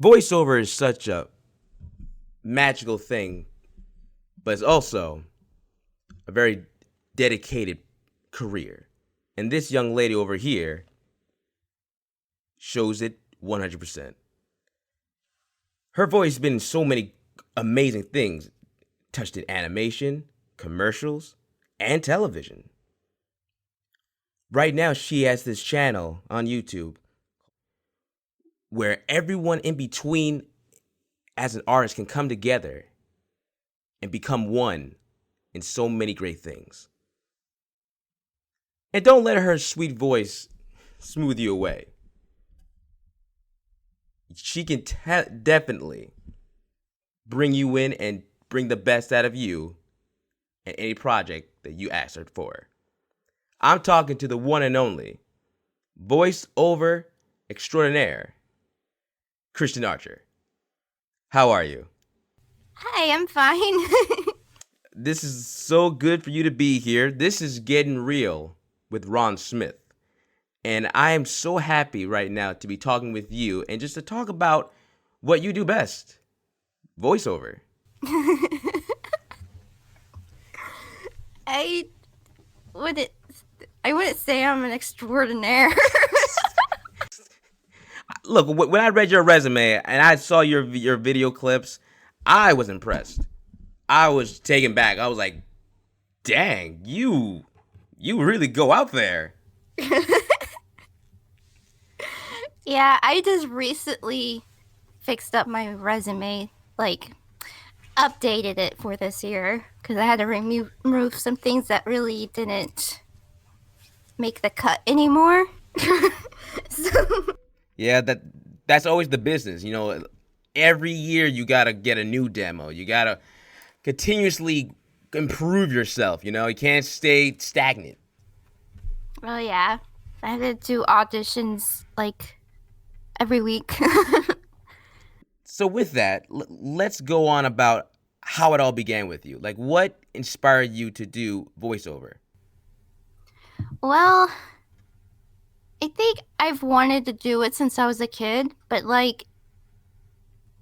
Voiceover is such a magical thing, but it's also a very dedicated career. And this young lady over here shows it 100%. Her voice has been in so many amazing things, touched in animation, commercials, and television. Right now, she has this channel on YouTube where everyone in between as an artist can come together and become one in so many great things. And don't let her sweet voice smooth you away. She can definitely bring you in and bring the best out of you in any project that you ask her for. I'm talking to the one and only voiceover extraordinaire, Kristen Archer. How are you? Hi, I'm fine. This is so good for you to be here. This is Getting Real with Ron Smith. And I am so happy right now to be talking with you and just to talk about what you do best, voiceover. I wouldn't say I'm an extraordinaire. Look, when I read your resume and I saw your video clips, I was impressed. I was taken back. I was like, dang, you really go out there. Yeah, I just recently fixed up my resume, updated it for this year because I had to remove some things that really didn't make the cut anymore. Yeah, that's always the business. You know, every year you gotta get a new demo. You gotta continuously improve yourself. You know, you can't stay stagnant. Oh yeah, I had to do auditions every week. So with that, let's go on about how it all began with you. Like, what inspired you to do voiceover? Well, I think I've wanted to do it since I was a kid, but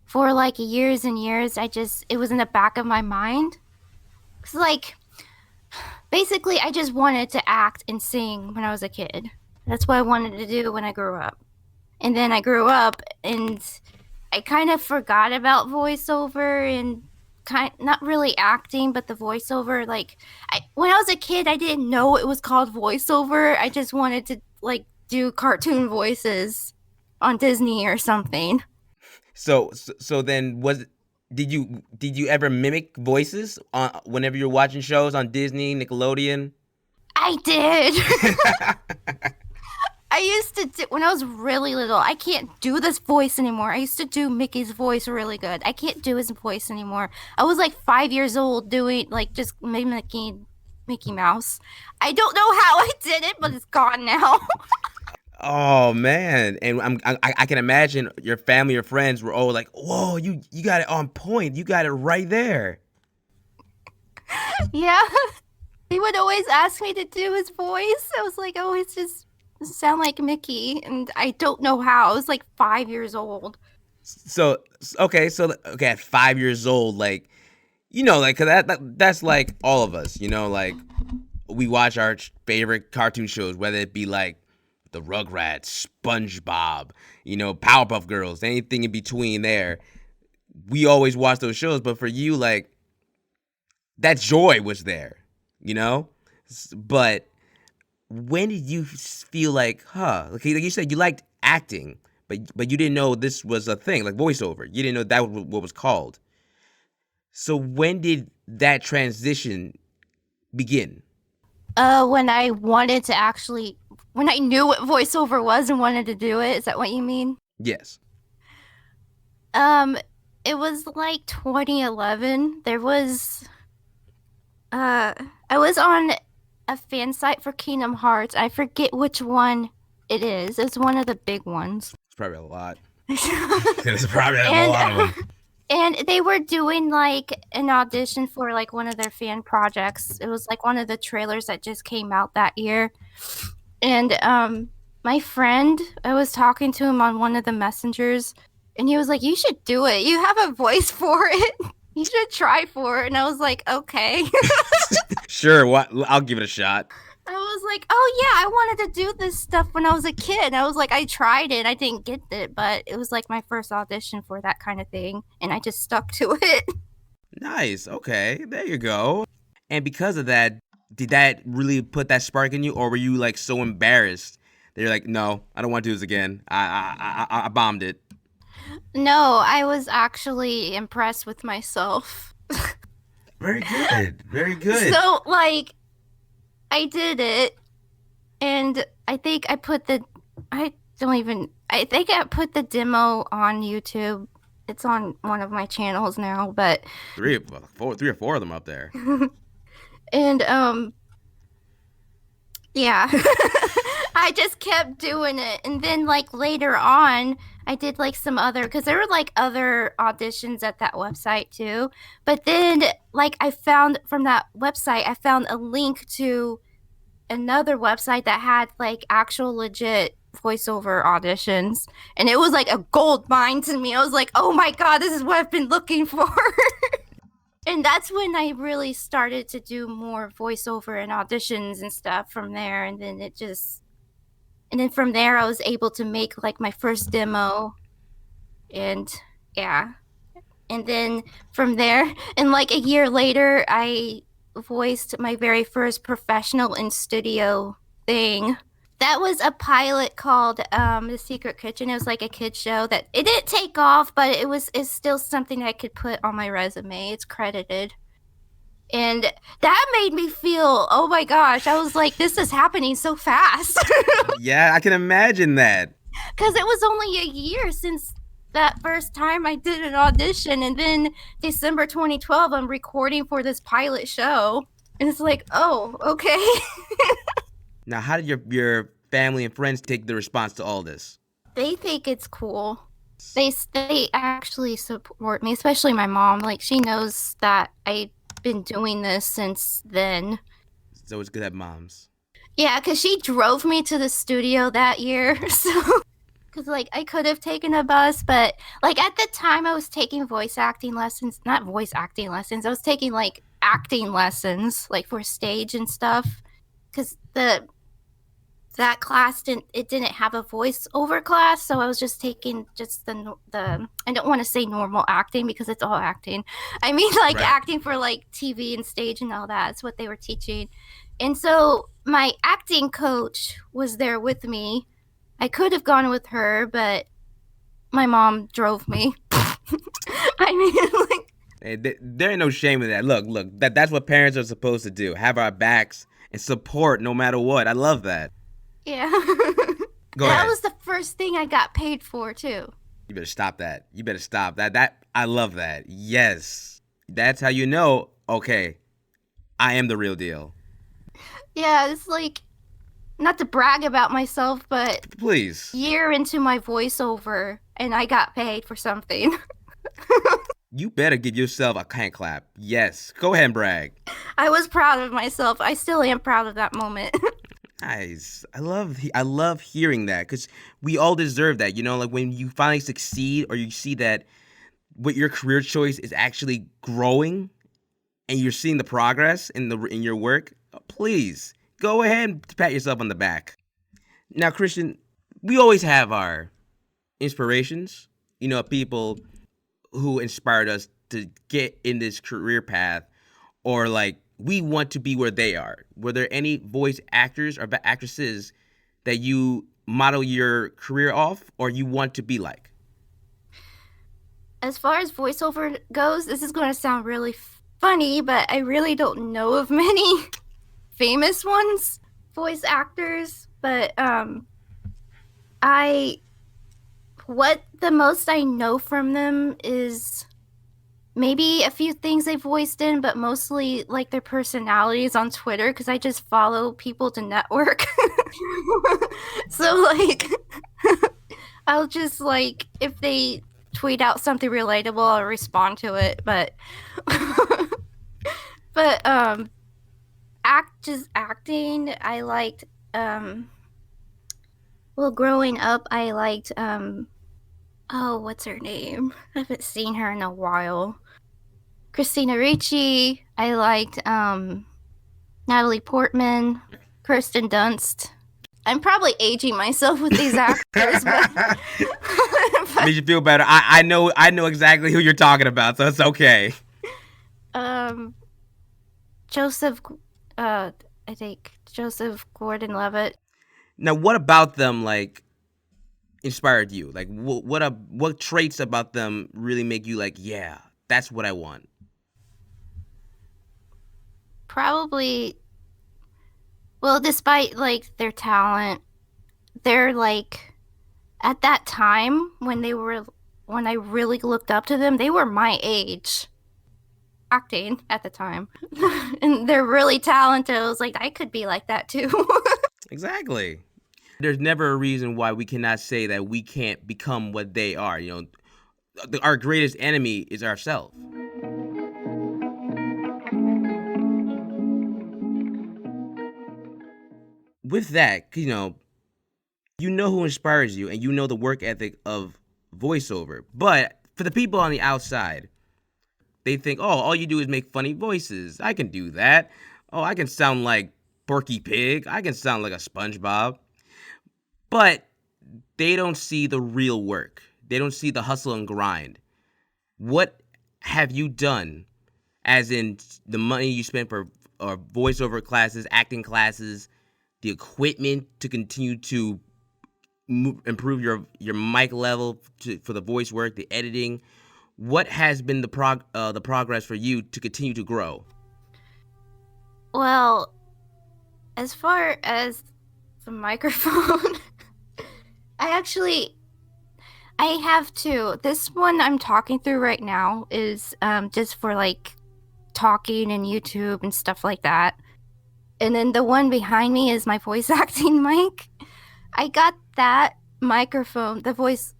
for years and years, it was in the back of my mind. It's basically I just wanted to act and sing when I was a kid. That's what I wanted to do when I grew up. And then I grew up and I kind of forgot about voiceover and not really acting, but the voiceover. When I was a kid, I didn't know it was called voiceover. I just wanted to do cartoon voices on Disney or something. So then did you ever mimic voices whenever you're watching shows on Disney, Nickelodeon? I did. I used to do, when I was really little, I can't do this voice anymore. I used to do Mickey's voice really good. I can't do his voice anymore. I was 5 years old doing just mimicking Mickey Mouse. I don't know how I did it, but it's gone now. Oh man, and I can imagine your family or friends were all like, "Whoa, you got it on point. You got it right there." Yeah, he would always ask me to do his voice. I was like, "Oh, it's just sound like Mickey," and I don't know how. I was 5 years old. So at 5 years old, cause that's like all of us, we watch our favorite cartoon shows, whether it be the Rugrats, SpongeBob, Powerpuff Girls, anything in between there. We always watch those shows, but for you, that joy was there, But when did you feel like you said you liked acting, but you didn't know this was a thing, like voiceover. You didn't know that was what was called. So when did that transition begin? When I wanted to when I knew what voiceover was and wanted to do it. Is that what you mean? Yes. It was 2011. There was, I was on a fan site for Kingdom Hearts. I forget which one it is. It's one of the big ones. It's probably a lot. It's probably a lot of them. And they were doing like an audition for like one of their fan projects. It was like one of the trailers that just came out that year. And my friend, I was talking to him on one of the messengers, and he was like, "You should do it. You have a voice for it. You should try for it." And I was like, "Okay." Sure, what? I'll give it a shot. I was like, "Oh yeah, I wanted to do this stuff when I was a kid." I was like, I tried it. I didn't get it, but it was like my first audition for that kind of thing, and I just stuck to it. Nice. Okay, there you go. And because of that, did that really put that spark in you, or were you like so embarrassed that you're like, no, I don't want to do this again. I bombed it. No, I was actually impressed with myself. Very good. Very good. So, like, I did it, and I think I put the demo on YouTube. It's on one of my channels now, but, Three or four of them up there. and, yeah. I just kept doing it. And then, like, later on, I did, like, some other, because there were, like, other auditions at that website, too. But then, like, I found from that website, I found a link to another website that had, like, actual legit voiceover auditions. And it was, like, a gold mine to me. I was like, oh my God, this is what I've been looking for. And that's when I really started to do more voiceover and auditions and stuff from there. And then from there, I was able to make like my first demo. And yeah. And then from there, and like a year later, I voiced my very first professional in studio thing. That was a pilot called The Secret Kitchen. It was like a kid show that it didn't take off, but it's still something I could put on my resume. It's credited. And that made me feel, oh my gosh, I was like, this is happening so fast. Yeah, I can imagine that. Because it was only a year since that first time I did an audition. And then December 2012, I'm recording for this pilot show. And it's like, oh, okay. Now, how did your family and friends take the response to all this? They think it's cool. They actually support me, especially my mom. Like, she knows that I've been doing this since then. So it's good to have moms. Yeah, because she drove me to the studio that year. So, because like I could have taken a bus, but like at the time I was taking voice acting lessons, not voice acting lessons. I was taking like acting lessons, like for stage and stuff. Because that class didn't have a voiceover class, so I was just taking just the I don't want to say normal acting because it's all acting. I mean like Right. acting for like TV and stage and all that. That's what they were teaching. And so my acting coach was there with me. I could have gone with her, but my mom drove me. I mean like Hey, there ain't no shame in that. Look, that's what parents are supposed to do. Have our backs and support no matter what. I love that. yeah. Go That ahead. was the first thing I got paid for too. You better stop that. You better stop that. That I love that. Yes. That's how you know, okay, I am the real deal. Yeah, it's like not to brag about myself, but Please. year into my voiceover and I got paid for something. You better give yourself a hand clap. Yes. Go ahead and brag. I was proud of myself. I still am proud of that moment. Nice. I love hearing that because we all deserve that. You know, like when you finally succeed or you see that what your career choice is actually growing and you're seeing the progress in your work. Please go ahead and pat yourself on the back. Now, Christian, we always have our inspirations. You know, people who inspired us to get in this career path, or like we want to be where they are. Were there any voice actors or actresses that you model your career off or you want to be like? As far as voiceover goes, this is going to sound really funny, but I really don't know of many famous ones, voice actors, but what the most I know from them is maybe a few things they voiced in, but mostly like their personalities on Twitter because I just follow people to network. So like I'll just like if they tweet out something relatable, I'll respond to it. But but just acting, I liked well, growing up I liked oh, what's her name? I haven't seen her in a while. Christina Ricci. I liked Natalie Portman, Kirsten Dunst. I'm probably aging myself with these actors, but, Made you feel better. I know exactly who you're talking about, so it's okay. um, Joseph, I think Joseph Gordon-Levitt. Now, what about them like inspired you? Like, what traits about them really make you like, yeah, that's what I want? Probably, well, despite like their talent, they're like at that time when I really looked up to them, they were my age acting at the time. And they're really talented. I was like, I could be like that too. Exactly. There's never a reason why we cannot say that we can't become what they are. Our greatest enemy is ourselves. With that, you know who inspires you and you know the work ethic of voiceover. But for the people on the outside, they think, oh, all you do is make funny voices. I can do that. Oh, I can sound like Porky Pig. I can sound like a SpongeBob. But they don't see the real work. They don't see the hustle and grind. What have you done, as in the money you spent for voiceover classes, acting classes, the equipment to continue to improve your mic level for the voice work, the editing? What has been the progress for you to continue to grow? Well, as far as the microphone, I have two. This one I'm talking through right now is just for like talking and YouTube and stuff like that. And then the one behind me is my voice acting mic. I got that microphone, the voice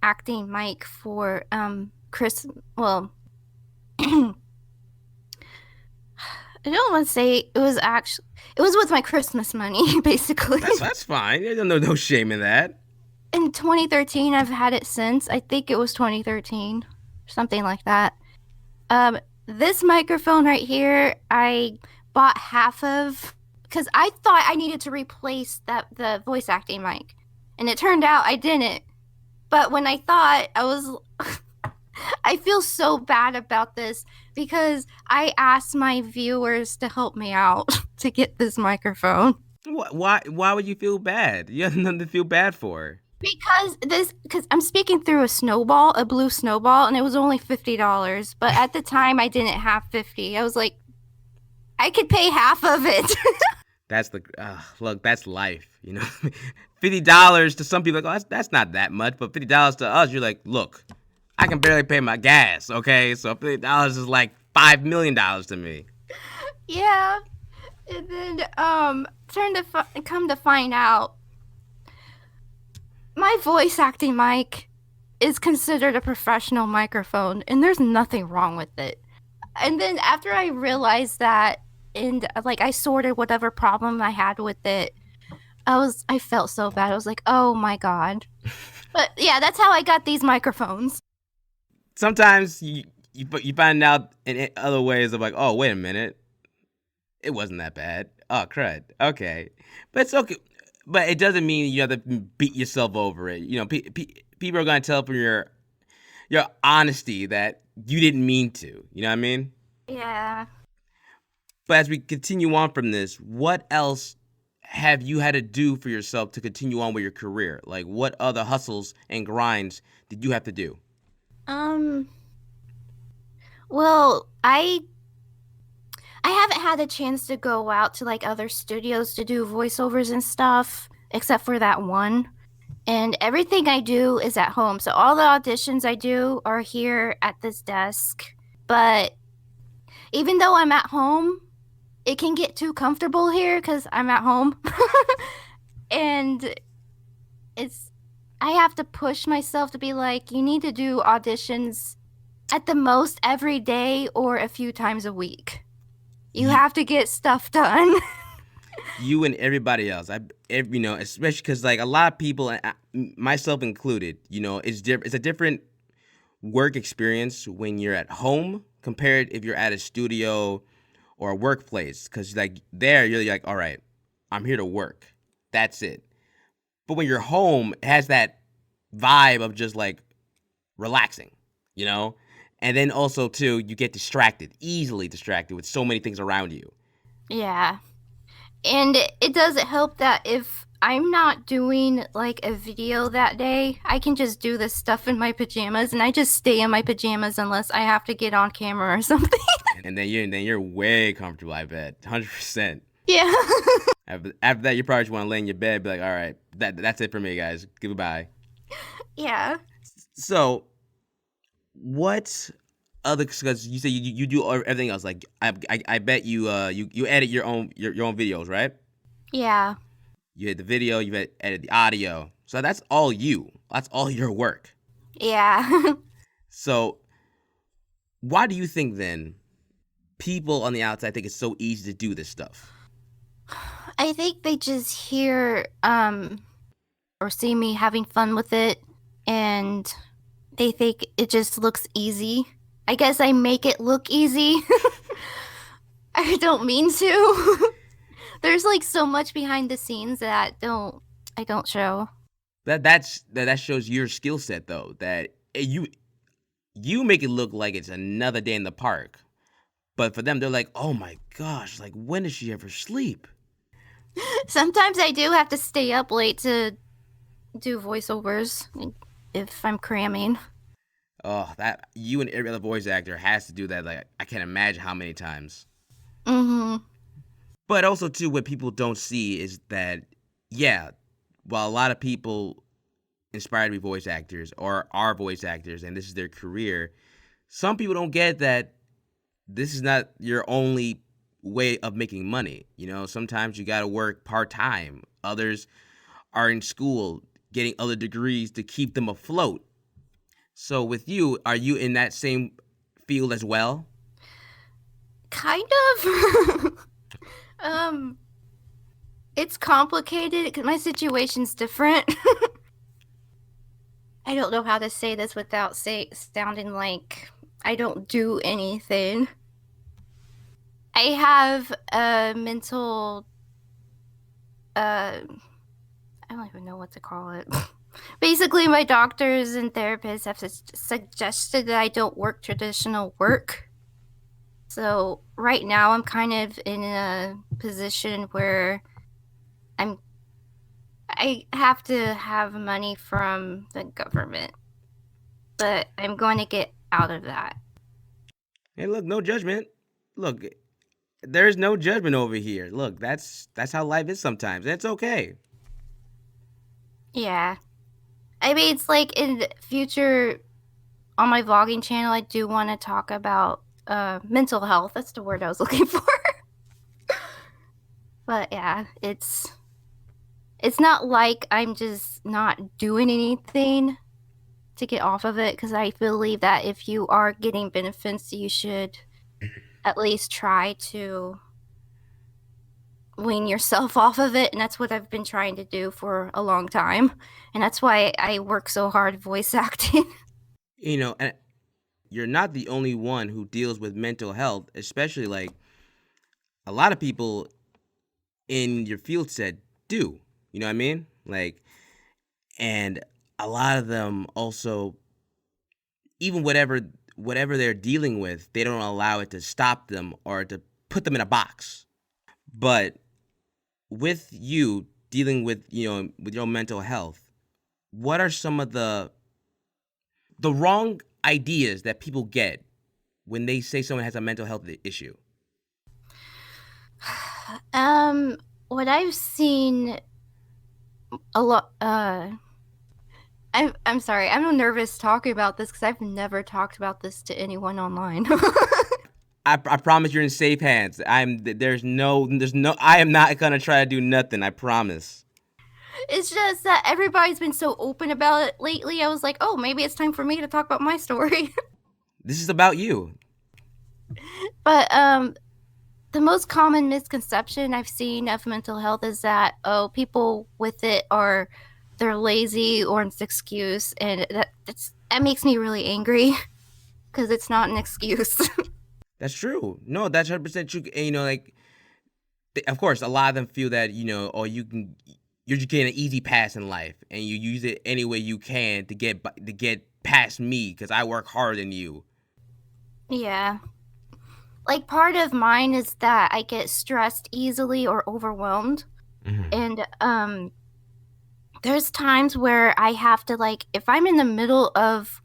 acting mic for Chris. Well, I don't want to say it was with my Christmas money, basically. That's fine. There's no shame in that. In 2013, I've had it since. I think it was 2013, something like that. This microphone right here, I bought half of because I thought I needed to replace the voice acting mic, and it turned out I didn't. But when I thought I feel so bad about this because I asked my viewers to help me out to get this microphone. Why would you feel bad? You have nothing to feel bad for. Because I'm speaking through a blue snowball, and it was only $50. But at the time, I didn't have 50. I was like, I could pay half of it. That's look. That's life. $50 to some people, like, oh, that's not that much. But $50 to us, you're like, look, I can barely pay my gas. Okay, so $50 is like $5 million to me. Yeah, and then come to find out, my voice acting mic is considered a professional microphone, and there's nothing wrong with it. And then after I realized that, and like I sorted whatever problem I had with it, I felt so bad. I was like, oh my God. But yeah, that's how I got these microphones. Sometimes you find out in other ways of like, oh, wait a minute, it wasn't that bad. Oh, crud. Okay, but it's okay. But it doesn't mean you have to beat yourself over it. People are gonna tell from your honesty that you didn't mean to. You know what I mean? Yeah. But as we continue on from this, what else have you had to do for yourself to continue on with your career? Like, what other hustles and grinds did you have to do? Well, I haven't had a chance to go out to like other studios to do voiceovers and stuff, except for that one. And everything I do is at home. So all the auditions I do are here at this desk. But even though I'm at home, it can get too comfortable here because I'm at home. And I have to push myself to be like, you need to do auditions at the most every day or a few times a week. You You, have to get stuff done. you and everybody else. Especially because like a lot of people, myself included, it's a different work experience when you're at home compared if you're at a studio or a workplace. Because like there, you're like, all right, I'm here to work. That's it. But when you're home, it has that vibe of just like relaxing, you know? And then also too, you get distracted, easily distracted with so many things around you. Yeah. And it doesn't help that if I'm not doing like a video that day, I can just do this stuff in my pajamas and I just stay in my pajamas unless I have to get on camera or something. And then you're way comfortable, I bet. 100%. Yeah. After that, you probably just want to lay in your bed, be like, all right, that's it for me, guys. Goodbye. Yeah. So, what other? Because you say you do everything else. Like I bet you edit your own videos, right? Yeah. You edit the video, you edit the audio. So that's all you. That's all your work. Yeah. So why do you think then people on the outside think it's so easy to do this stuff? I think they just hear or see me having fun with it and they think it just looks easy. I guess I make it look easy. I don't mean to. There's like so much behind the scenes that I don't show. That shows your skill set though. That you make it look like it's another day in the park. But for them, they're like, oh my gosh, like when does she ever sleep? Sometimes I do have to stay up late to do voiceovers if I'm cramming. Oh, that you and every other voice actor has to do that. Like I can't imagine how many times. Mm-hmm. But also too, what people don't see is that, yeah, while a lot of people inspire to be voice actors or are voice actors, and this is their career, some people don't get that this is not your only way of making money. Sometimes you got to work part time. Others are in school getting other degrees to keep them afloat. So with you, are you in that same field as well? Kind of. um, it's complicated because my situation's different. I don't know how to say this without sounding like I don't do anything. I have a mental, I don't even know what to call it. Basically, my doctors and therapists have suggested that I don't work traditional work. So right now, I'm kind of in a position where I have to have money from the government, but I'm going to get out of that. Hey, look, no judgment. Look, there's no judgment over here. Look, that's how life is sometimes. And it's okay. Yeah. I mean, it's like in the future on my vlogging channel, I do want to talk about mental health. That's the word I was looking for. But yeah, it's not like I'm just not doing anything to get off of it because I believe that if you are getting benefits, you should at least try to wean yourself off of it. And that's what I've been trying to do for a long time. And that's why I work so hard voice acting. And you're not the only one who deals with mental health, especially like a lot of people in your field set do. You know what I mean? Like, and a lot of them also, even whatever they're dealing with, they don't allow it to stop them or to put them in a box. But with you dealing with with your mental health, what are some of the wrong ideas that people get when they say someone has a mental health issue? What I've seen a lot. I'm sorry. I'm nervous talking about this because I've never talked about this to anyone online. I promise you're in safe hands. There's no I am not gonna try to do nothing. I promise. It's just that everybody's been so open about it lately. I was like, oh, maybe it's time for me to talk about my story. This is about you. But the most common misconception I've seen of mental health is that people with it are they're lazy or it's an excuse, and that makes me really angry because it's not an excuse. That's true. No, that's 100% true. And, like, of course, a lot of them feel that, or you're just getting an easy pass in life, and you use it any way you can to get past me because I work harder than you. Yeah. Like part of mine is that I get stressed easily or overwhelmed. Mm-hmm. And there's times where I have to like if I'm in the middle of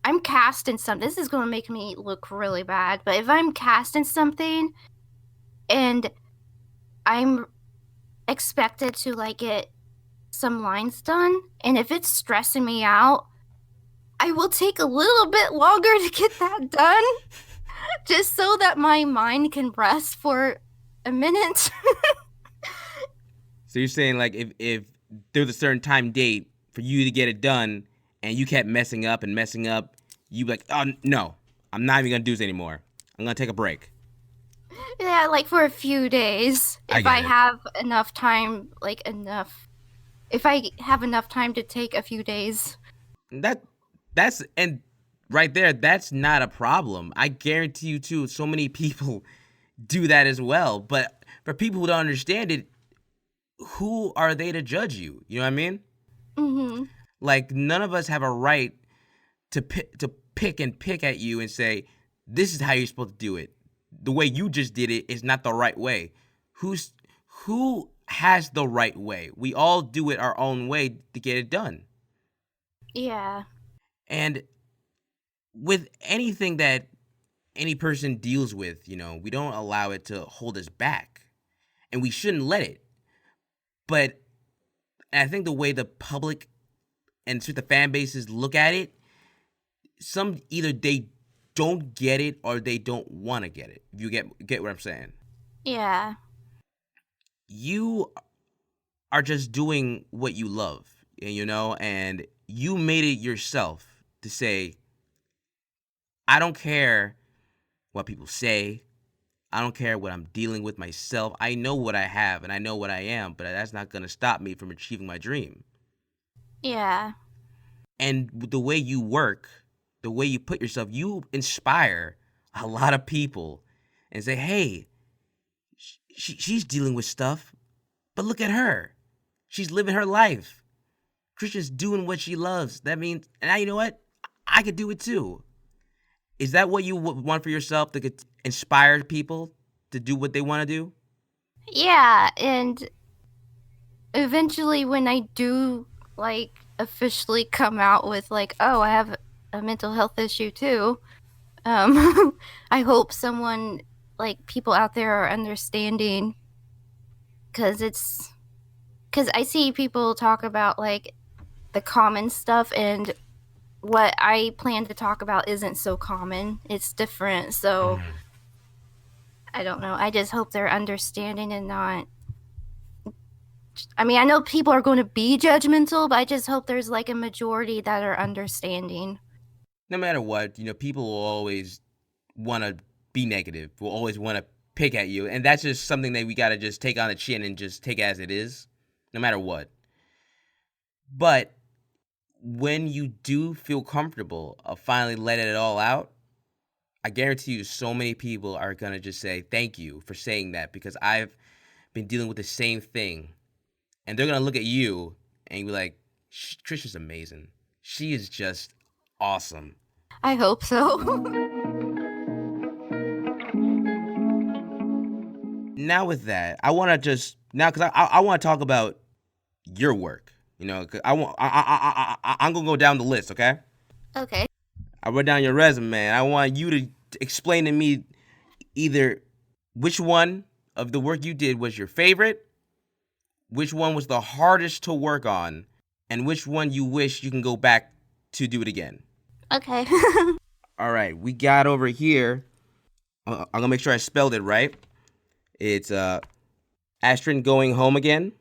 I'm cast in something. This is going to make me look really bad, but if I'm cast in something and I'm expected to like get some lines done, and if it's stressing me out, I will take a little bit longer to get that done just so that my mind can rest for a minute. So you're saying, like, if there's a certain time date for you to get it done, and you kept messing up, you be like, oh no, I'm not even gonna do this anymore. I'm gonna take a break. Yeah, like for a few days. I If get I it. have enough time, if I have enough time to take a few days. That that's and right there, that's not a problem. I guarantee you too. So many people do that as well. But for people who don't understand it, who are they to judge you? You know what I mean? Mm-hmm. Like, none of us have a right to pick at you and say this is how you're supposed to do it. The way you just did it is not the right way. Who's who has the right way? We all do it our own way to get it done. Yeah. And with anything that any person deals with, we don't allow it to hold us back, and we shouldn't let it. But I think the way the public and the fan bases look at it, some either they don't get it or they don't want to get it. If you get what I'm saying, Yeah. you are just doing what you love, and you made it yourself to say, I don't care what people say. I don't care what I'm dealing with myself. I know what I have and I know what I am, but that's not going to stop me from achieving my dream. Yeah. And the way you work, the way you put yourself, you inspire a lot of people and say, hey, she's dealing with stuff, but look at her. She's living her life. Christian's doing what she loves. That means, and now you know what? I could do it too. Is that what you want for yourself, to inspire people to do what they want to do? Yeah, and eventually when I do like officially come out with like, oh, I have a mental health issue too. I hope someone like people out there are understanding cuz I see people talk about like the common stuff, and what I plan to talk about isn't so common. It's different. So Mm-hmm. I don't know. I just hope they're understanding and not. I mean, I know people are going to be judgmental, but I just hope there's like a majority that are understanding. No matter what, people will always want to be negative, will always want to pick at you. And that's just something that we got to just take on the chin and just take as it is, no matter what. But when you do feel comfortable of finally letting it all out, I guarantee you so many people are going to just say, thank you for saying that, because I've been dealing with the same thing. And they're going to look at you and be like, Trisha's amazing. She is just awesome. I hope so. Now with that, I want to just now because I want to talk about your work. 'Cause I'm gonna go down the list. Okay, Okay. I wrote down your resume. I want you to explain to me either which one of the work you did was your favorite, which one was the hardest to work on, and which one you wish you can go back to do it again. Okay. All right, we got over here. I'm gonna make sure I spelled it right. It's Astrid going home again.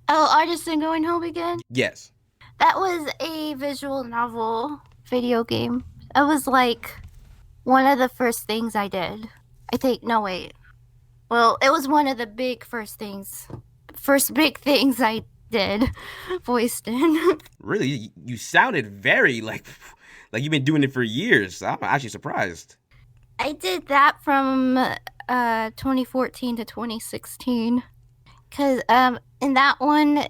Oh, Artist and Going Home Again? Yes. That was a visual novel video game. It was like one of the first things I did. I think, no, wait. Well, it was one of the big first big things I did, voiced in. Really, you sounded very like you've been doing it for years. I'm actually surprised. I did that from 2014 to 2016. Because in that one,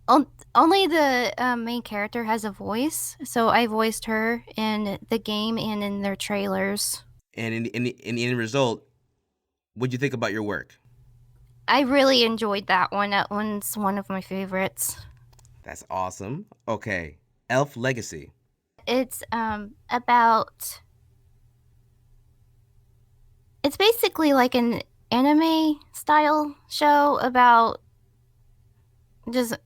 only the main character has a voice. So I voiced her in the game and in their trailers. And in the end result, what'd you think about your work? I really enjoyed that one. That one's one of my favorites. That's awesome. Okay, Elf Legacy. It's about it's basically like an anime style show about just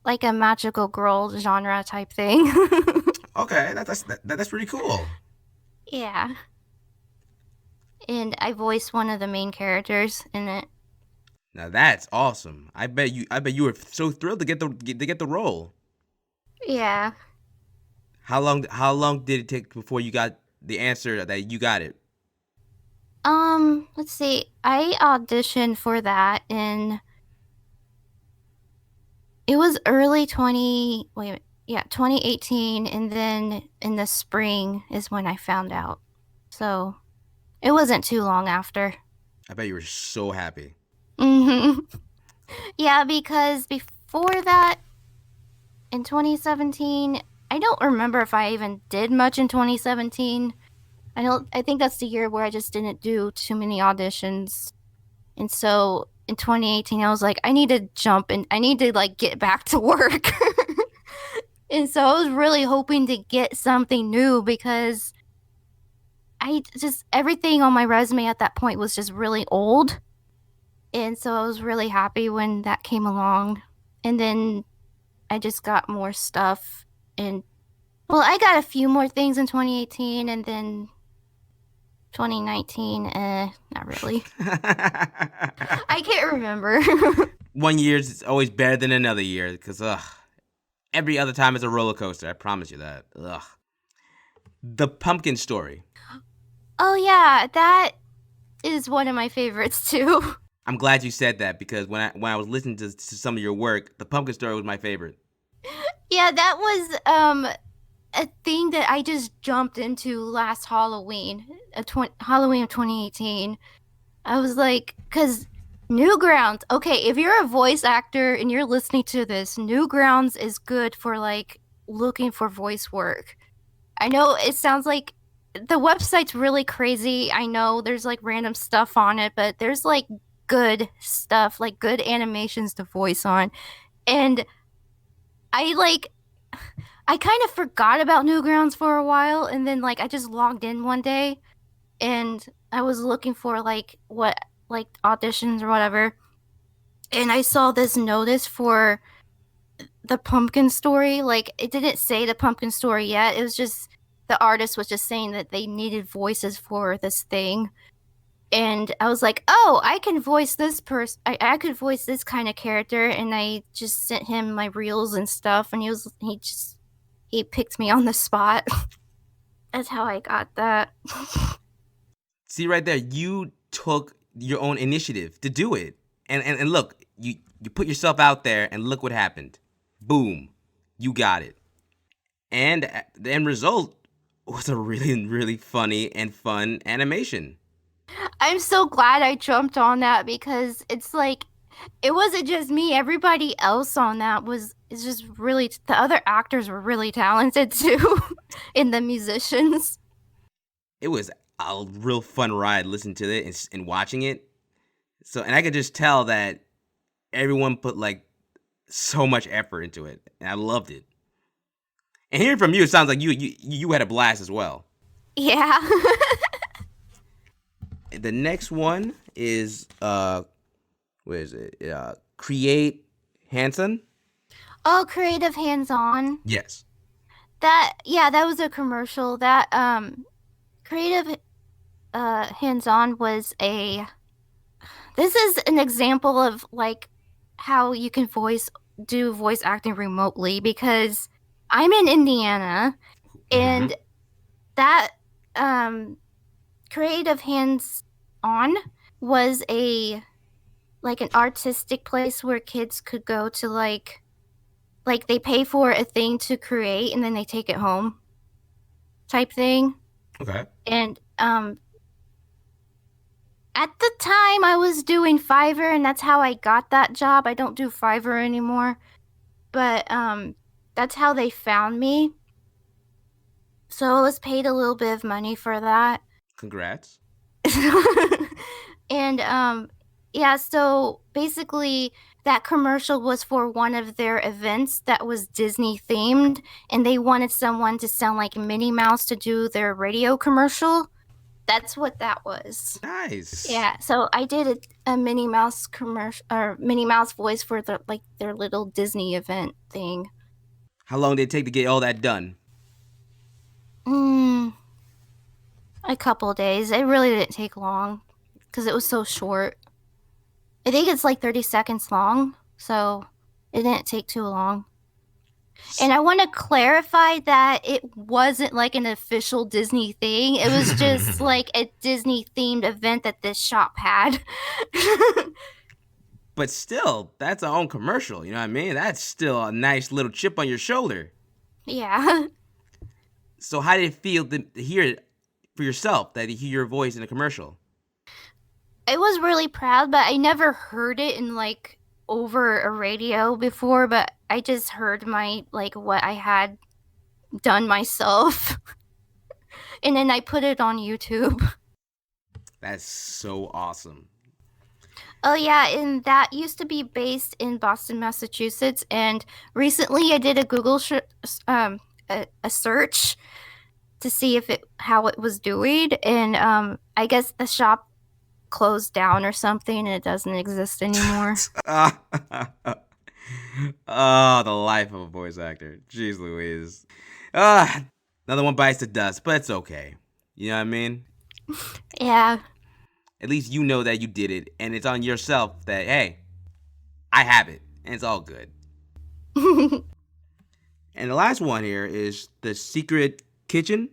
like a magical girl genre type thing. Okay, that's pretty cool. Yeah. And I voiced one of the main characters in it. Now that's awesome. I bet you were so thrilled to get the role. Yeah. How long did it take before you got the answer that you got it? Let's see. I auditioned for that in it was early 20 wait, yeah, 2018, and then in the spring is when I found out. So, it wasn't too long after. I bet you were so happy. Mhm. Yeah, because before that in 2017, I don't remember if I even did much in 2017. I think that's the year where I just didn't do too many auditions. And so in 2018 I was like, I need to jump and I need to like get back to work. And so I was really hoping to get something new because I just everything on my resume at that point was just really old. And so I was really happy when that came along. And then I just got more stuff and well, I got a few more things in 2018 and then 2019, not really. I can't remember. One year's always better than another year because every other time is a roller coaster. I promise you that. Ugh. The Pumpkin Story. Oh yeah, that is one of my favorites too. I'm glad you said that because when I was listening to some of your work, The Pumpkin Story was my favorite. Yeah, that was a thing that I just jumped into last Halloween, Halloween of 2018. I was like, because Newgrounds, okay, if you're a voice actor and you're listening to this, Newgrounds is good for like looking for voice work. I know it sounds like the website's really crazy. I know there's like random stuff on it, but there's like good stuff, like good animations to voice on. And I like I kind of forgot about Newgrounds for a while, and then like I just logged in one day and I was looking for like auditions or whatever, and I saw this notice for the Pumpkin Story. Like it didn't say the Pumpkin Story yet. It was just the artist was just saying that they needed voices for this thing. And I was like, "Oh, I can voice this person. I could voice this kind of character." And I just sent him my reels and stuff, and he picked me on the spot. That's how I got that. See right there, you took your own initiative to do it, and look, you put yourself out there, and look what happened. Boom, you got it. And the end result was a really funny and fun animation. I'm so glad I jumped on that because it's like it wasn't just me. Everybody else on that was is just really the other actors were really talented too, and the musicians. It was a real fun ride listening to it and watching it. So, and I could just tell that everyone put like so much effort into it, and I loved it. And hearing from you, it sounds like you had a blast as well. Yeah. The next one is where is it? Create Hanson. Oh, creative hands-on. Yes. That yeah, that was a commercial. That creative hands-on was a this is an example of like how you can voice do voice acting remotely because I'm in Indiana Mm-hmm. and that um creative hands on was a like an artistic place where kids could go to like they pay for a thing to create and then they take it home type thing. Okay. And at the time I was doing Fiverr and that's how I got that job. I don't do Fiverr anymore, but that's how they found me. So I was paid a little bit of money for that. Congrats. And yeah, so basically that commercial was for one of their events that was Disney themed and they wanted someone to sound like Minnie Mouse to do their radio commercial. That's what that was. Nice. Yeah, so I did a Minnie Mouse commercial or Minnie Mouse voice for the like their little Disney event thing. How long did it take to get all that done? Mm, a couple days. It really didn't take long because it was so short. I think it's like 30 seconds long, so it didn't take too long. And I want to clarify that it wasn't like an official Disney thing. It was just like a Disney themed event that this shop had. But still, that's our own commercial. You know what I mean? That's still a nice little chip on your shoulder. Yeah. So how did it feel to hear it for yourself, that you hear your voice in a commercial? I was really proud, but I never heard it in like over a radio before, but I just heard my like what I had done myself. And then I put it on YouTube. That's so awesome. Oh yeah, and that used to be based in Boston, Massachusetts. And recently, I did a a search to see if it how it was doing, and I guess the shop closed down or something, and it doesn't exist anymore. Oh, the life of a voice actor. Jeez Louise. Ah, another one bites the dust, but it's okay. You know what I mean? Yeah. At least you know that you did it, and it's on yourself that, hey, I have it, and it's all good. And the last one here is The Secret Kitchen.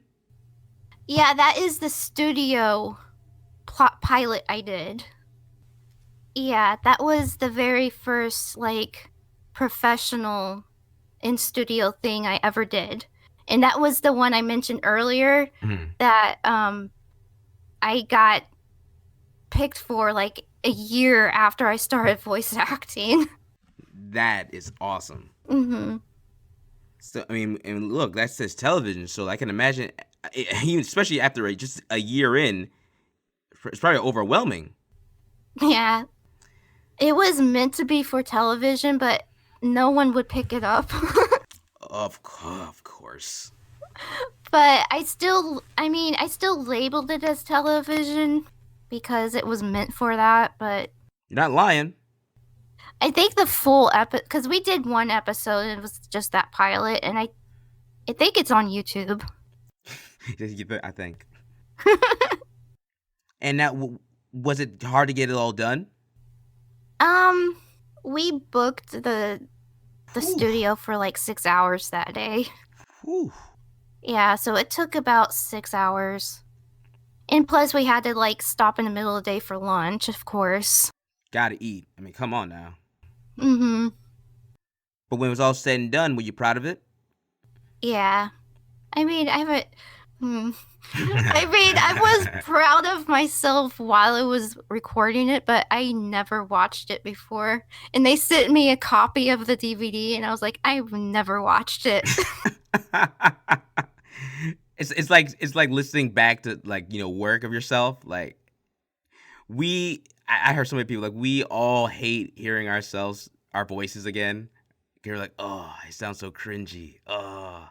Yeah, that is the studio pilot I did. Yeah, that was the very first like professional in studio thing I ever did. And that was the one I mentioned earlier that I got picked for like a year after I started voice acting. That is awesome. Mhm. So I mean, and look, that says television. So I can imagine, especially after just a year in, it's probably overwhelming. Yeah. It was meant to be for television, but no one would pick it up. Of course. But I still labeled it as television because it was meant for that, but You're not lying. I think the full episode, because we did one episode and it was just that pilot, and I think it's on YouTube. I think. And now, was it hard to get it all done? We booked the studio for like 6 hours that day. Whew. Yeah, so it took about 6 hours. And plus we had to like stop in the middle of the day for lunch, of course. Gotta eat. I mean, come on now. Mm-hmm. But when it was all said and done, were you proud of it? Yeah. I mean, I haven't. I mean, I was proud of myself while I was recording it, but I never watched it before. And they sent me a copy of the DVD, and I was like, I've never watched it. It's like listening back to like work of yourself. Like I heard so many people like we all hate hearing our voices again. You're like, oh, I sound so cringy. Oh.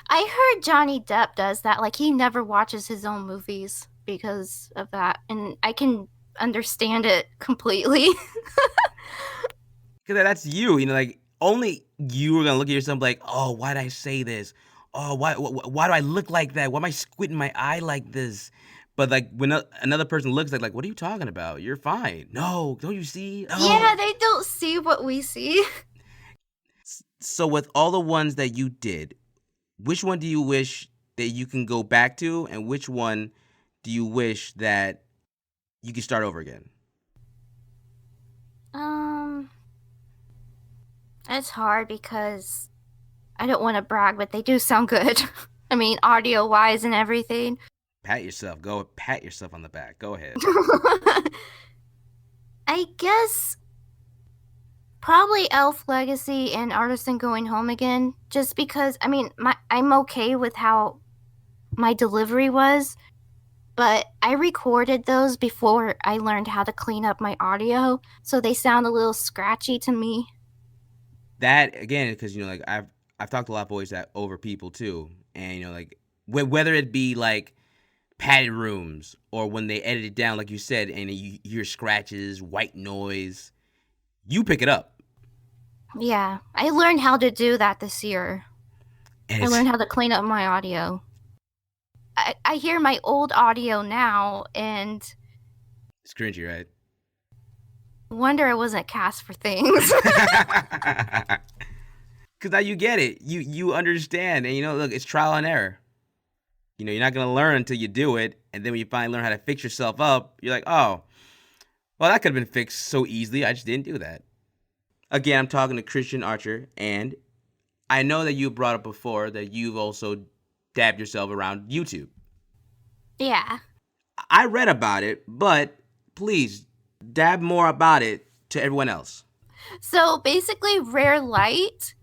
I heard Johnny Depp does that. Like, he never watches his own movies because of that. And I can understand it completely. Because that's you. Like, only you are going to look at yourself like, oh, why did I say this? Oh, why do I look like that? Why am I squinting my eye like this? But, like, when another person looks like, what are you talking about? You're fine. No, don't you see? Oh. Yeah, they don't see what we see. So with all the ones that you did, which one do you wish that you can go back to, and which one do you wish that you could start over again? Um, it's hard because I don't want to brag, but they do sound good. I mean, audio wise and everything. Pat yourself. Go pat yourself on the back. Go ahead. I guess probably Elf Legacy and Artisan Going Home Again, just because I mean, I'm okay with how my delivery was, but I recorded those before I learned how to clean up my audio, so they sound a little scratchy to me. That again, because like I've talked to a lot of boys that over people too, and like whether it be like padded rooms or when they edit it down, like you said, and you hear scratches, white noise, you pick it up, Yeah, I learned how to do that this year. and I it's learned how to clean up my audio. I hear my old audio now and it's cringy, right? wonder I wasn't cast for things. Because now you get it, you understand, and look, it's trial and error. You're not gonna learn until you do it, and then when you finally learn how to fix yourself up, you're like, oh, well, that could have been fixed so easily. I just didn't do that. Again, I'm talking to Kristen Archer, and I know that you brought up before that you've also dabbed yourself around YouTube. Yeah. I read about it, but please dab more about it to everyone else. So basically, Rare Light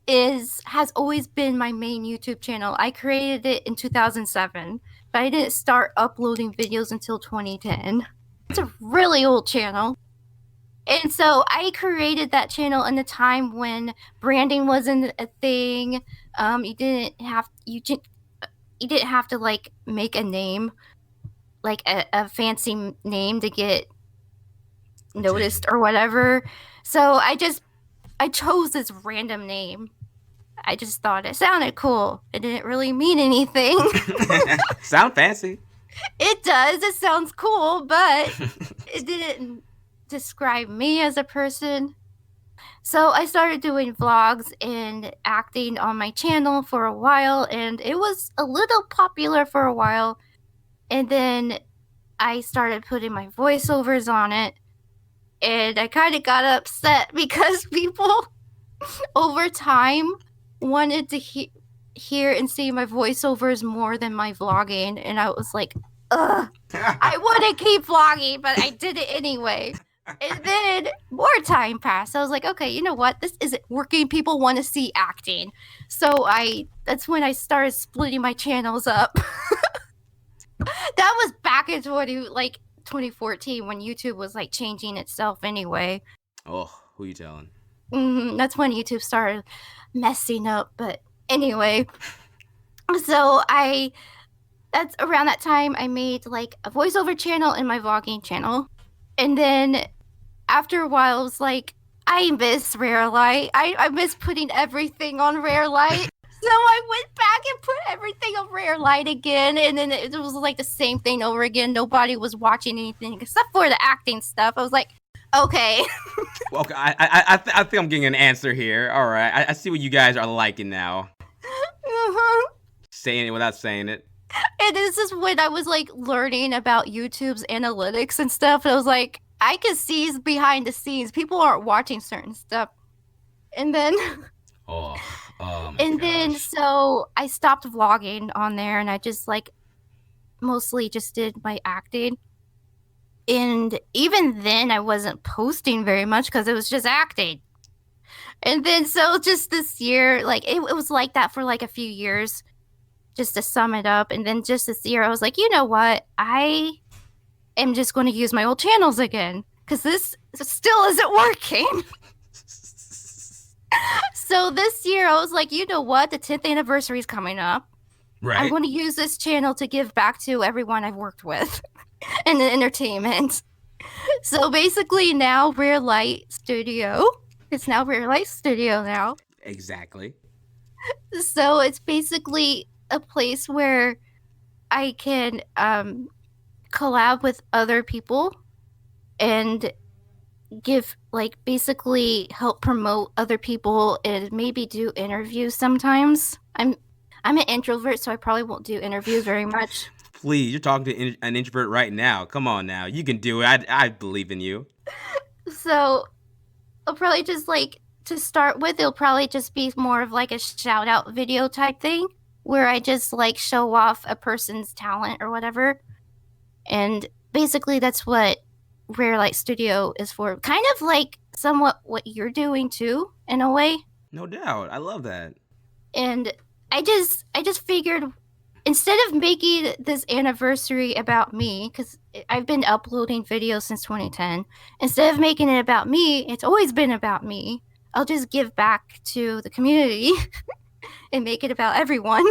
has always been my main YouTube channel. I created it in 2007, but I didn't start uploading videos until 2010. It's a really old channel. And so I created that channel in a time when branding wasn't a thing. You didn't have to like make a name, like a fancy name to get noticed or whatever. So I chose this random name. I just thought it sounded cool. It didn't really mean anything. Sound fancy. It does. It sounds cool, but it didn't describe me as a person. So I started doing vlogs and acting on my channel for a while, and it was a little popular for a while. And then I started putting my voiceovers on it, and I kind of got upset because people over time wanted to hear and see my voiceovers more than my vlogging, and I was like, ugh, I want to keep vlogging, but I did it anyway. And then more time passed. I was like, okay, you know what? This isn't working. People want to see acting. So that's when I started splitting my channels up. That was back in 2014 when YouTube was like changing itself anyway. Oh, who you telling? That's when YouTube started messing up. But anyway, so that's around that time I made like a voiceover channel and my vlogging channel. And then after a while, I was like, I miss Rare Light. I miss putting everything on Rare Light. So I went back and put everything on Rare Light again, and then it was like the same thing over again. Nobody was watching anything except for the acting stuff. I was like, okay. Well, okay, I think I'm getting an answer here. All right, I see what you guys are liking now. Saying it without saying it. And this is when I was like learning about YouTube's analytics and stuff. And I was like, I can see behind the scenes. People aren't watching certain stuff. And then Oh my and gosh. then so I stopped vlogging on there, and I just like mostly just did my acting. And even then I wasn't posting very much because it was just acting. And then so just this year, like it was like that for like a few years, just to sum it up. And then just this year I was like, you know what? I am just going to use my old channels again because this still isn't working. So this year I was like, you know what? The 10th anniversary is coming up. Right. I'm going to use this channel to give back to everyone I've worked with in the entertainment. So basically now Rare Light Studio. It's now Rare Light Studio now. Exactly. So it's basically a place where I can collab with other people and give like basically help promote other people and maybe do interviews sometimes. I'm an introvert, so I probably won't do interviews very much. Please, you're talking to an introvert right now. Come on now. You can do it. I believe in you. So I'll probably just like to start with, it'll probably just be more of like a shout out video type thing where I just like show off a person's talent or whatever. And basically that's what Rare Light Studio is for. Kind of like somewhat what you're doing too, in a way. No doubt. I love that. And I just figured instead of making this anniversary about me, because I've been uploading videos since 2010, instead of making it about me, it's always been about me. I'll just give back to the community and make it about everyone.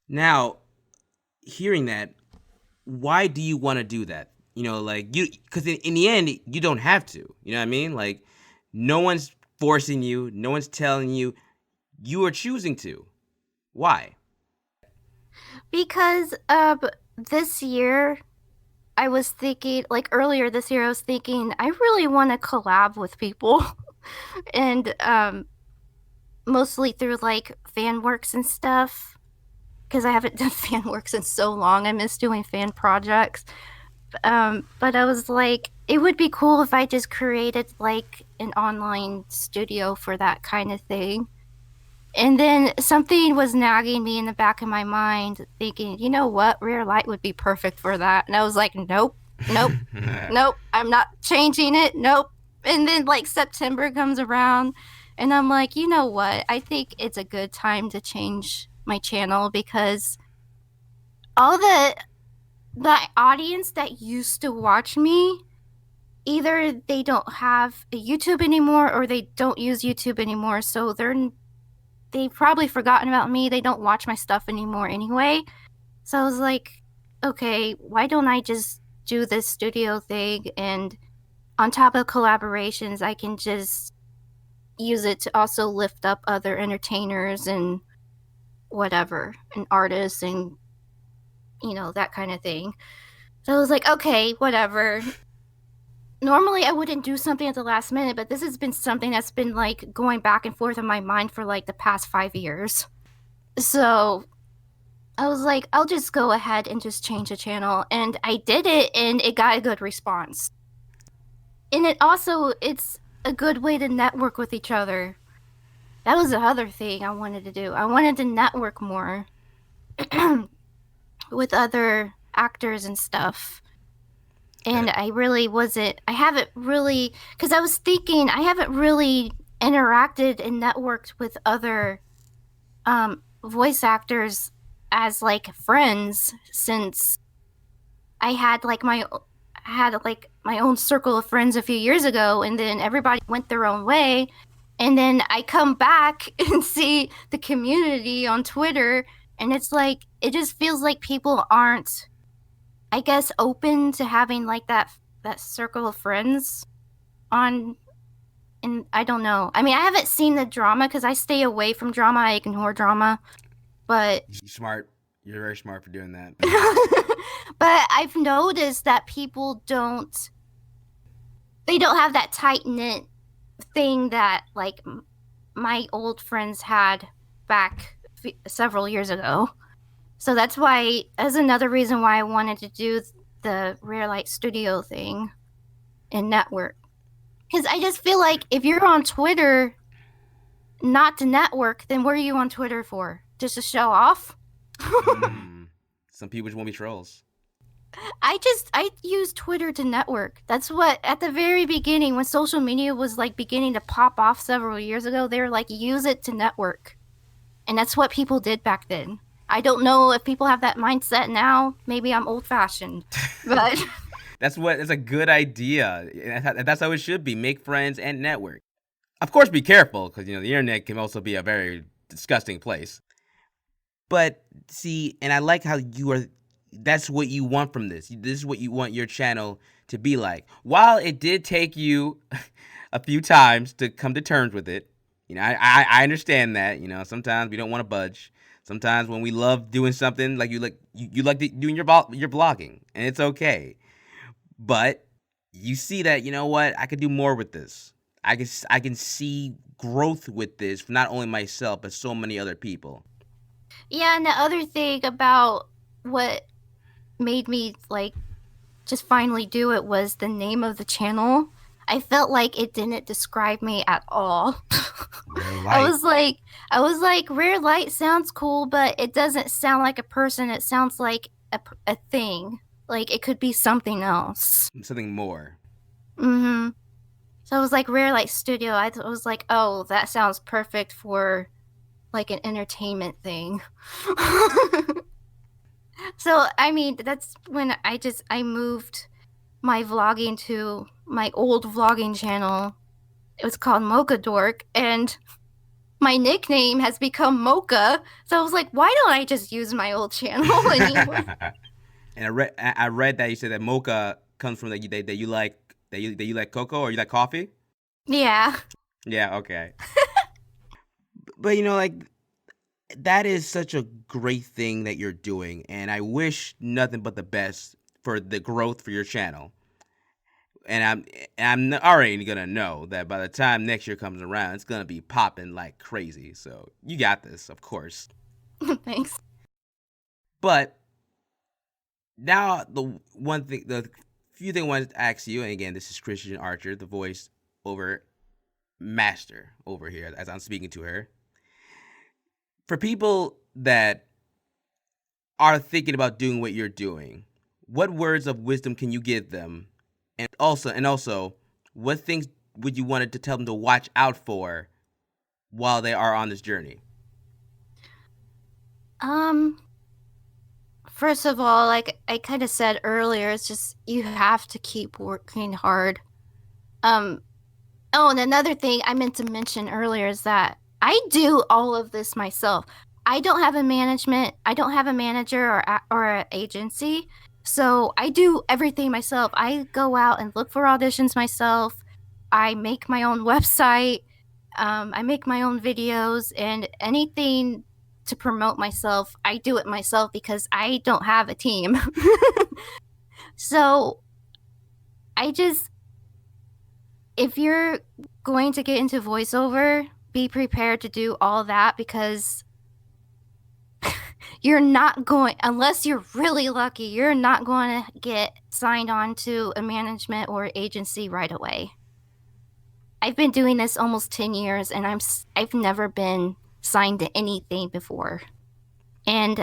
Now, hearing that, why do you want to do that? Like because in the end, you don't have to. You know what I mean? Like, no one's forcing you. No one's telling you. You are choosing to. Why? Because this year I was thinking, like earlier this year, I was thinking I really want to collab with people, and mostly through like fan works and stuff. Because I haven't done fan works in so long, I miss doing fan projects. But I was like, it would be cool if I just created like an online studio for that kind of thing. And then something was nagging me in the back of my mind, thinking, you know what, Rare Light would be perfect for that. And I was like, nope, nope, nope, I'm not changing it, nope. And then like September comes around, and I'm like, you know what, I think it's a good time to change my channel because all the audience that used to watch me, either they don't have a YouTube anymore or they don't use YouTube anymore, so they've probably forgotten about me. They don't watch my stuff anymore anyway. So I was like, okay, why don't I just do this studio thing? And on top of collaborations, I can just use it to also lift up other entertainers and whatever, and artists and, that kind of thing. So I was like, okay, whatever. Normally I wouldn't do something at the last minute, but this has been something that's been like going back and forth in my mind for like the past 5 years. So I was like, I'll just go ahead and just change the channel. And I did it and it got a good response. And it's a good way to network with each other. That was the other thing I wanted to do. I wanted to network more with other actors and stuff. And I haven't really, because I was thinking, I haven't really interacted and networked with other voice actors as like friends since I had like my own circle of friends a few years ago, and then everybody went their own way. And then I come back and see the community on Twitter, and it's like, it just feels like people aren't, I guess, open to having like that circle of friends on. And I don't know. I mean, I haven't seen the drama because I stay away from drama. I ignore drama, but You're smart. You're very smart for doing that. but I've noticed that people they don't have that tight knit thing that like my old friends had back several years ago. So that's another reason why I wanted to do the Rare Light Studio thing and network. Because I just feel like if you're on Twitter not to network, then what are you on Twitter for? Just to show off? Some people just want to be trolls. I use Twitter to network. That's what, at the very beginning, when social media was like beginning to pop off several years ago, they were like, use it to network. And that's what people did back then. I don't know if people have that mindset now. Maybe I'm old fashioned, but That's a good idea. That's how it should be. Make friends and network. Of course, be careful because the internet can also be a very disgusting place. But see, and I like how you are. That's what you want from this. This is what you want your channel to be like. While it did take you a few times to come to terms with it, I understand that. Sometimes we don't want to budge. Sometimes when we love doing something, like you like doing your blogging, and it's okay. But you see that, you know what, I could do more with this. I can see growth with this for not only myself but so many other people. Yeah, and the other thing about what made me like just finally do it was the name of the channel. I felt like it didn't describe me at all. Rare I light. was like I was like rare light sounds cool, but it doesn't sound like a person. It sounds like a thing. Like it could be something else. Something more. Mhm. So I was like rare light studio. Was like, "Oh, that sounds perfect for like an entertainment thing." So, I mean, that's when I moved my vlogging to my old vlogging channel. It was called Mocha Dork, and my nickname has become Mocha. So I was like, why don't I just use my old channel anymore? And I read that you said that mocha comes from that you like that you like cocoa or you like coffee. Yeah. Yeah, okay. But like that is such a great thing that you're doing, and I wish nothing but the best for the growth for your channel. And I'm already gonna know that by the time next year comes around, it's gonna be popping like crazy. So you got this, of course. Thanks. But now the few thing I wanted to ask you, and again, this is Christian Archer, the voice over master over here, as I'm speaking to her. For people that are thinking about doing what you're doing, what words of wisdom can you give them? And also, what things would you want to tell them to watch out for while they are on this journey? Um, First of all, like I kind of said earlier, it's just you have to keep working hard. Um, Oh, and another thing I meant to mention earlier is that I do all of this myself. I don't have a management, I don't have a manager or an agency. So I do everything myself. I go out and look for auditions myself. I make my own website. I make my own videos and anything to promote myself, I do it myself because I don't have a team. So I just if you're going to get into voiceover, be prepared to do all that because you're not going, unless you're really lucky, you're not going to get signed on to a management or agency right away. I've been doing this almost 10 years and I've never been signed to anything before. And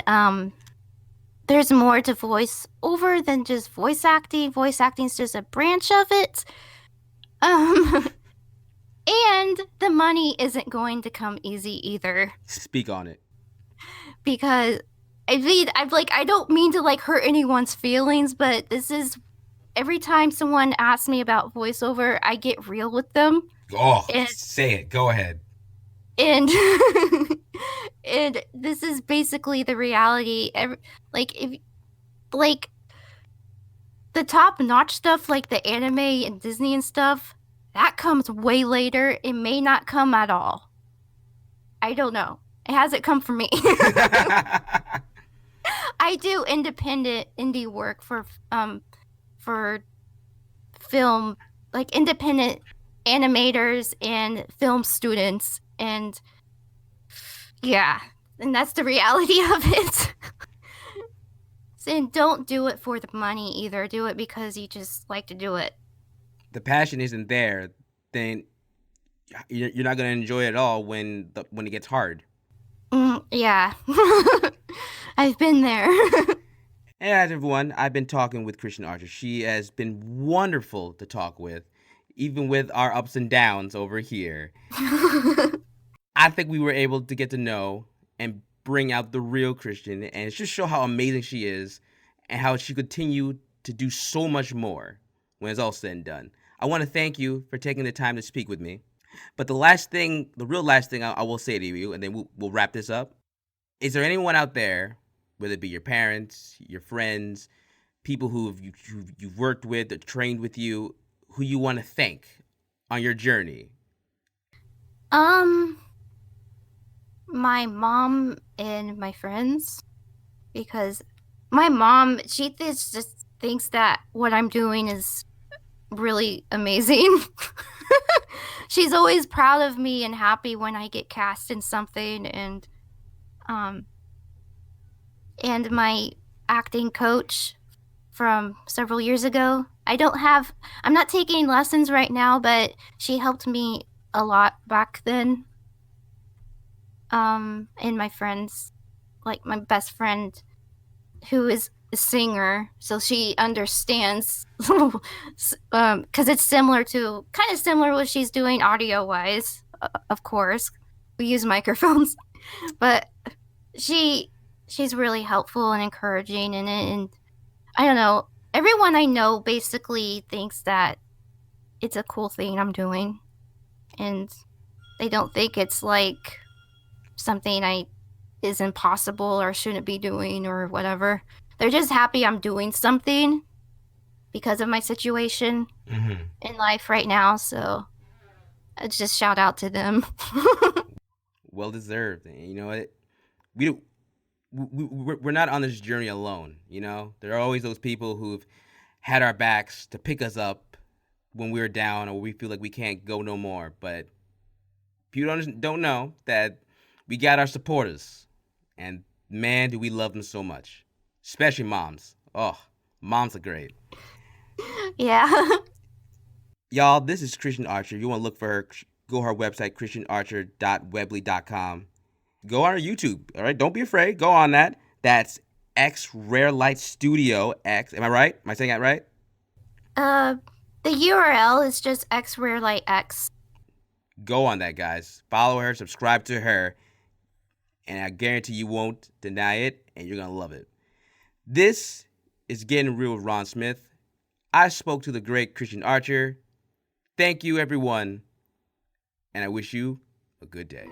there's more to voiceover than just voice acting. Voice acting is just a branch of it. Um And the money isn't going to come easy either Speak on it. because I don't mean to like hurt anyone's feelings, but this is every time someone asks me about voiceover, I get real with them Oh, and say it. Go ahead. and and this is basically the reality. Like if like the top-notch stuff like the anime and Disney and stuff, that comes way later. It may not come at all. I don't know. It hasn't come for me. I do independent indie work for film like independent animators and film students and yeah, and that's the reality of it. And don't do it for the money either. Do it because you just like to do it. The passion isn't there, then you're not gonna enjoy it at all when it gets hard. Yeah. I've been there. And as everyone, I've been talking with Christian Archer. She has been wonderful to talk with, even with our ups and downs over here. I think we were able to get to know and bring out the real Christian and just show how amazing she is and how she continue to do so much more when it's all said and done. I want to thank you for taking the time to speak with me. But the real last thing I will say to you, and then we'll wrap this up. Is there anyone out there, whether it be your parents, your friends, people you've worked with or trained with you, who you want to thank on your journey? um my mom and my friends because my mom just thinks that what I'm doing is really amazing. She's always proud of me and happy when I get cast in something, um and my acting coach from several years ago. I'm not taking lessons right now, but she helped me a lot back then. And my friends, like my best friend who is a singer, so she understands because it's kind of similar what she's doing audio wise, of course. We use microphones, but she she's really helpful and encouraging in it, and I don't know. Everyone I know basically thinks that it's a cool thing I'm doing, and they don't think it's like something I is impossible or shouldn't be doing or whatever. They're just happy I'm doing something because of my situation Mm-hmm. in life right now. So I just shout out to them. Well deserved. And you know what? We do. We're not on this journey alone. You know, there are always those people who've had our backs to pick us up when we're down or we feel like we can't go no more. But people don't know that we got our supporters, and man, do we love them so much, especially moms. Oh, moms are great. Yeah. Y'all, this is Kristen Archer. You want to look for her, go to her website, christianarcher.weebly.com. Go on her YouTube, all right? Don't be afraid. Go on that. That's X Rare Light Studio X. Am I right? Am I saying that right? uh, the URL is just X Rare Light X. Go on that, guys. Follow her, subscribe to her, and I guarantee you won't deny it, and you're going to love it. This is Getting Real with Ron Smith. I spoke to the great Kristen Archer. Thank you, everyone, and I wish you a good day.